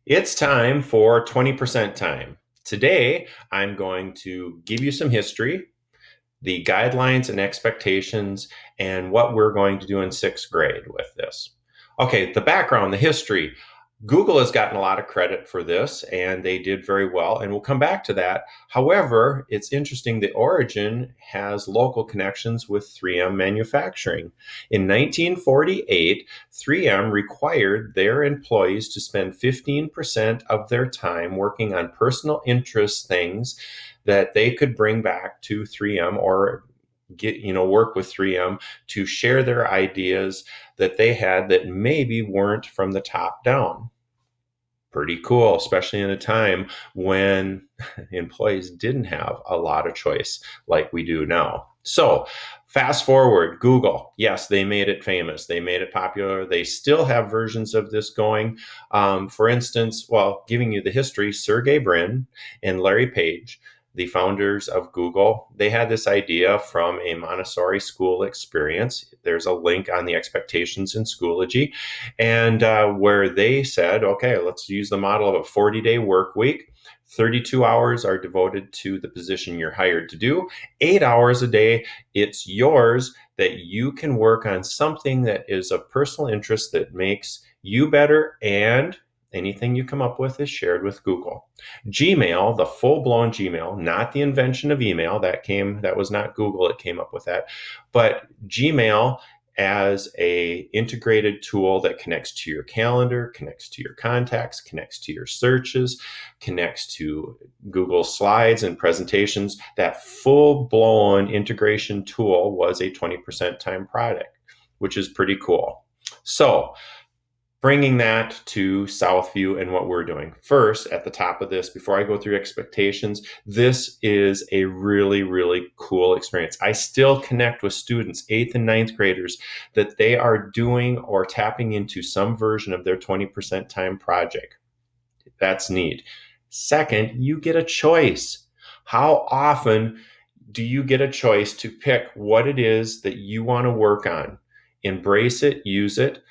It's time for 20% time. Today, I'm going to give you some history, the guidelines and expectations, and what we're going to do in sixth grade with this. Okay, the background, the history. Google has gotten a lot of credit for this, and they did very well, and we'll come back to that. However, it's interesting the origin has local connections with 3M manufacturing. In 1948, 3M required their employees to spend 15% of their time working on personal interest things that they could bring back to 3M or work with 3M to share their ideas that they had that maybe weren't from the top down. Pretty cool, especially in a time when employees didn't have a lot of choice like we do now. So, fast forward, Google, yes, they made it famous. They made it popular. They still have versions of this going. For instance, well, giving you the history, Sergey Brin and Larry Page, the founders of Google, they had this idea from a Montessori school experience. There's a link on the Expectations in Schoology, and where they said, okay, let's use the model of a 40-day work week. 32 hours are devoted to the position you're hired to do. 8 hours a day, it's yours that you can work on something that is of personal interest that makes you better, and anything you come up with is shared with Google. Gmail, the full-blown Gmail, not the invention of email, that was not Google, it came up with that, but Gmail as a integrated tool that connects to your calendar, connects to your contacts, connects to your searches, connects to Google Slides and presentations. That full-blown integration tool was a 20% time product, which is pretty cool. So bringing that to Southview and what we're doing. First, at the top of this, before I go through expectations, this is a really, really cool experience. I still connect with students, 8th and ninth graders, that they are doing or tapping into some version of their 20% time project. That's neat. Second, you get a choice. How often do you get a choice to pick what it is that you want to work on? Embrace it, use it.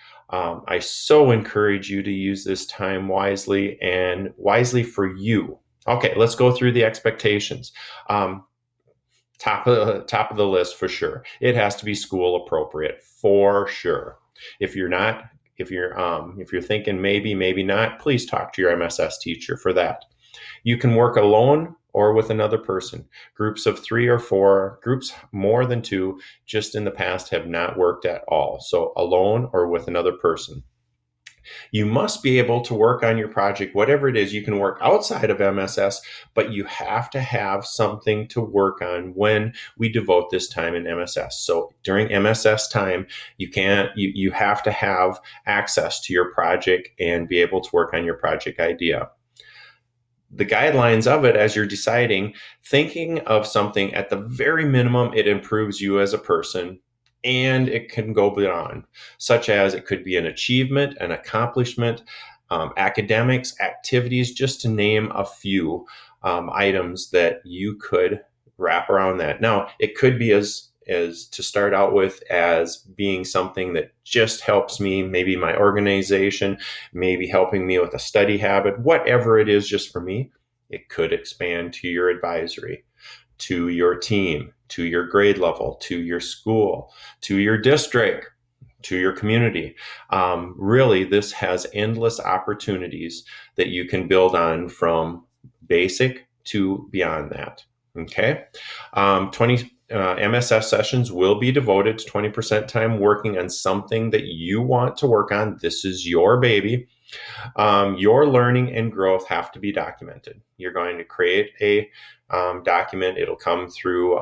I so encourage you to use this time wisely and wisely for you. Okay, let's go through the expectations. Top of the list for sure. It has to be school appropriate for sure. If you're not, if you're thinking maybe not, please talk to your MSS teacher for that. You can work alone or with another person. Groups of 3 or 4, groups more than 2, just in the past have not worked at all. So alone or with another person. You must be able to work on your project, whatever it is. You can work outside of MSS, but you have to have something to work on when we devote this time in MSS. So during MSS time, you have to have access to your project and be able to work on your project idea. The guidelines of it as you're deciding, thinking of something at the very minimum, it improves you as a person, and it can go beyond, such as it could be an achievement, an accomplishment, academics, activities, just to name a few items that you could wrap around that. Now, it could be as to start out with as being something that just helps me, maybe my organization, maybe helping me with a study habit, whatever it is just for me. It could expand to your advisory, to your team, to your grade level, to your school, to your district, to your community. Really, this has endless opportunities that you can build on from basic to beyond that. Okay. 20 MSF sessions will be devoted to 20% time working on something that you want to work on. This is your baby. Your learning and growth have to be documented. You're going to create a document. It'll come through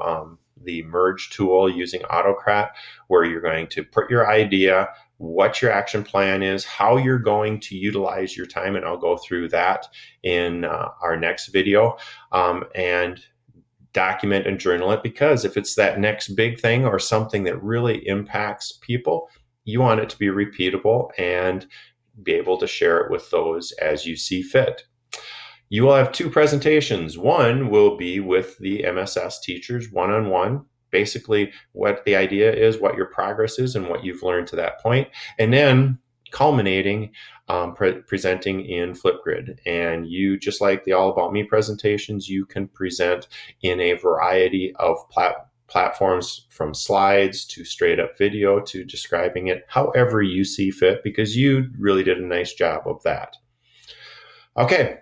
the merge tool using Autocrat, where you're going to put your idea, what your action plan is, how you're going to utilize your time, and I'll go through that in our next video, and document and journal it, because if it's that next big thing or something that really impacts people, you want it to be repeatable and be able to share it with those as you see fit. You will have 2 presentations. One will be with the MSS teachers one-on-one, basically what the idea is, what your progress is, and what you've learned to that point. And then culminating presenting in Flipgrid. And you, just like the All About Me presentations, you can present in a variety of platforms, from slides to straight up video to describing it however you see fit, because you really did a nice job of that. Okay,